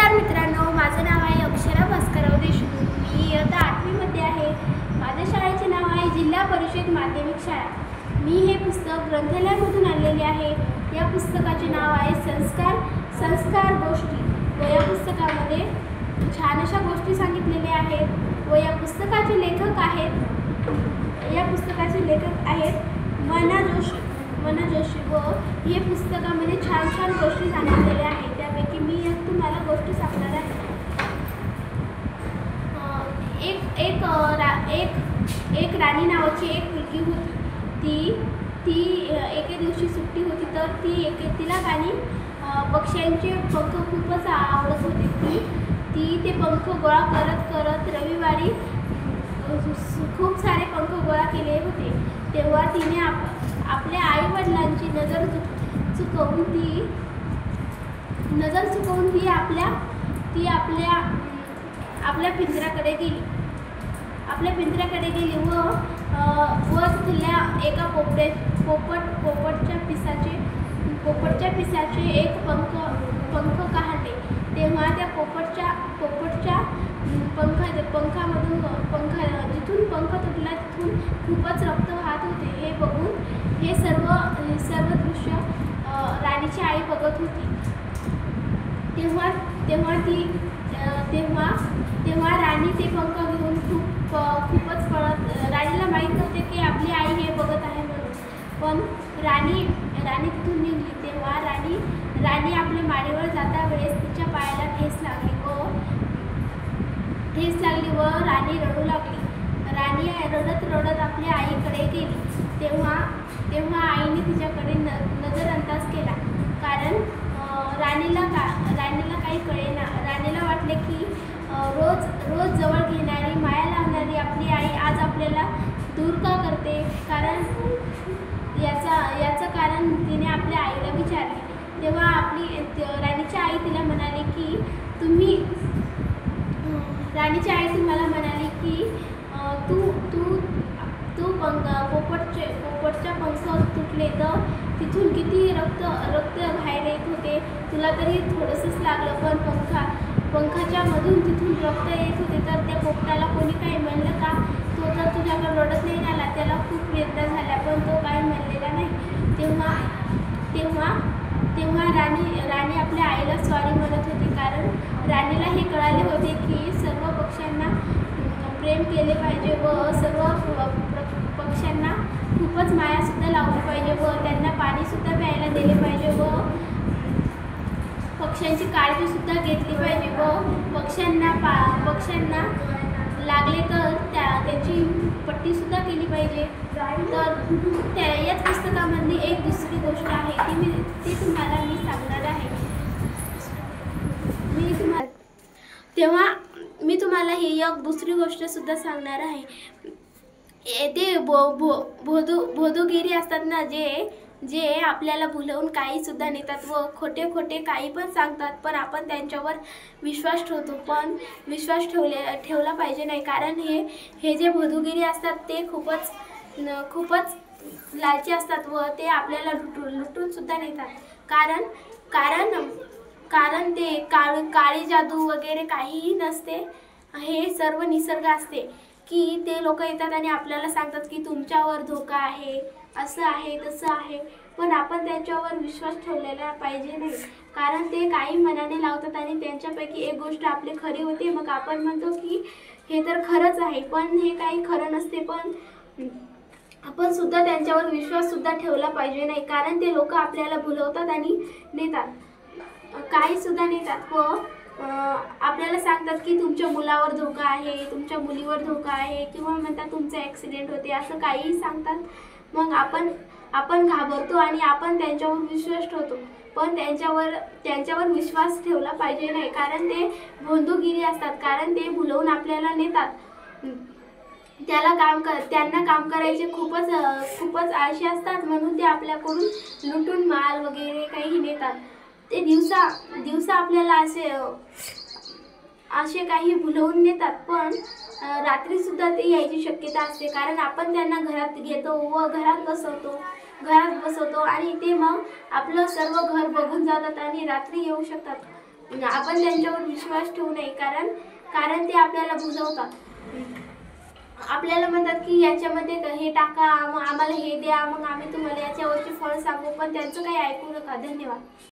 नमस्कार मित्रांनो, माझं नाव आहे अक्षरा भास्करराव देशमुख। मी इयत्ता 8वी मध्ये आहे। माझ्या शाळेचे नाव आहे जिल्हा परिषद माध्यमिक शाळा। मी हे पुस्तक ग्रंथालयामधून आणलेले आहे। या पुस्तकाचे नाव आहे संस्कार गोष्टी व या पुस्तकामध्ये छान अशा गोष्टी सांगितलेल्या आहेत व या पुस्तकाचे लेखक आहेत मना जोशी व हे पुस्तकामध्ये छान छान गोष्टी सांगितलेल्या आहेत। त्यापैकी मी तुम्हाला गोष्ट सांगणार आहे। एक राणी नावाची एक मुलगी होती। ती एके दिवशी सुट्टी होती तर तिला काही पक्ष्यांचे पंख खूपच आवडत होते। ती ते पंख गोळा करत रविवारी खूप सारे पंख गोळा केले होते। तेव्हा तिने आपल्या आई वडिलांची नजर चुकवून ती आपल्या पिंजऱ्याकडे गेली व तिथल्या एका पोपटच्या पिसाचे एक पंख काढले। तेव्हा त्या पोपटच्या जिथून पंख तुटला तिथून खूपच रक्त वाहत होते। हे बघून हे सर्व दृश्य राणीची आई बघत होती। तेव्हा राणी ते पंख घेऊन खूपच पळत। राणीला माहीत नव्हते की आपली आई हे बघत आहे म्हणून, पण राणी तिथून निघाली। तेव्हा राणी आपल्या माडीवर जाता वेळेस तिच्या पायाला ठेस लागली व राणी रडू लागली। राणी रडत आपल्या आईकडे गेली। तेव्हा आईने तिच्याकडे नजरअंदाज केला, कारण राणीला काही कळेना। राणीला वाटले की रोज जवळ घेणारी माया लावणारी आपली आई आज आपल्याला दूर का करते, कारण याचं कारण तिने आपल्या आईला विचारले। तेव्हा राणीची आई तिला म्हणाली की तुम्हाला म्हणाली की तू पोपटच्या पंख तुटले तर तिथून किती रक्त बाहेर येत होते। तुला तरी थोडंसंच लागलं, पण पंखाच्या मधून तिथून रक्त येत होते। तर त्या पोपटाला कोणी काही म्हणलं का? तो तर तुझ्याकडे रडत नाही आला, त्याला खूप वेदना झाल्या, पण तो काही म्हणलेला नाही। तेव्हा राणी आपल्या आईला सॉरी म्हणत होती, कारण राणीला हे कळाले होते की सर्व पक्ष्यांना प्रेम केले पाहिजे व सर्व पक्ष्यांना खूपच मायासुद्धा लावली पाहिजे व त्यांना पाणीसुद्धा प्यायला दिले पाहिजे व पक्ष्यांची काळजीसुद्धा घेतली पाहिजे व पक्ष्यांना लागले तर त्याची पट्टीसुद्धा केली पाहिजे। तर याच पुस्तकामधली एक दुसरी गोष्ट आहे ती तुम्हाला मी सांगणार आहे। मी तुम्हाला ही एक दुसरी गोष्ट सुद्धा सांगणार आहे। ते भोदूगिरी असतात ना, जे आपल्याला भुलवून काही सुद्धा नेतात व खोटे काही पण सांगतात, पण आपण त्यांच्यावर विश्वास ठेवतो। पण विश्वास ठेवला पाहिजे नाही, कारण हे जे भोदूगिरी असतात ते खूपच लालची असतात व ते आपल्याला लुटून सुद्धा नेतात। कारण ते काळी जादू वगैरे काहीही नसते। हे सर्व निसर्ग असते की ते लोक येतात आणि आपल्याला सांगतात की तुमच्यावर धोका आहे, असं आहे तसं आहे, पण आपण त्यांच्यावर विश्वास ठेवलेला पाहिजे नाही, कारण ते काही मनाने लावतात आणि त्यांच्यापैकी एक गोष्ट आपली खरी होते। मग आपण म्हणतो की हे तर खरंच आहे, पण हे काही खरं नसते। पण आपण सुद्धा त्यांच्यावर विश्वास सुद्धा ठेवला पाहिजे नाही, कारण ते लोक आपल्याला भुलवतात आणि नेतात, काही सुद्धा नेतात व आपल्याला सांगतात की तुमच्या मुलावर धोका आहे, तुमच्या मुलीवर धोका आहे, किंवा म्हणतात तुमचा ॲक्सिडेंट होते, असं काहीही सांगतात। मग आपण घाबरतो आणि आपण त्यांच्यावर विश्वास ठेवतो, पण त्यांच्यावर विश्वास ठेवला पाहिजे नाही, कारण ते भोंदूगिरी असतात, कारण ते भुलवून आपल्याला नेतात। त्यांना काम करायचे खूपच आळशी असतात, म्हणून ते आपल्याकडून लुटून माल वगैरे काही नेतात। ते दिवसा आपल्याला असे काही भुलवून नेतात, पण रात्री सुद्धा ते यायची शक्यता असते, कारण आपण त्यांना घरात घेतो व घरात बसवतो आणि ते मग आपलं सर्व घर बघून जातात आणि रात्री येऊ शकतात। आपण त्यांच्यावर विश्वास ठेवू नये, कारण ते आपल्याला बुजवतात. आपल्याला म्हणतात की याच्यामध्ये हे टाका, मग आम्हाला हे द्या, मग आम्ही तुम्हाला याच्यावरचे फळ सांगू, पण त्यांचं काही ऐकू नका. धन्यवाद.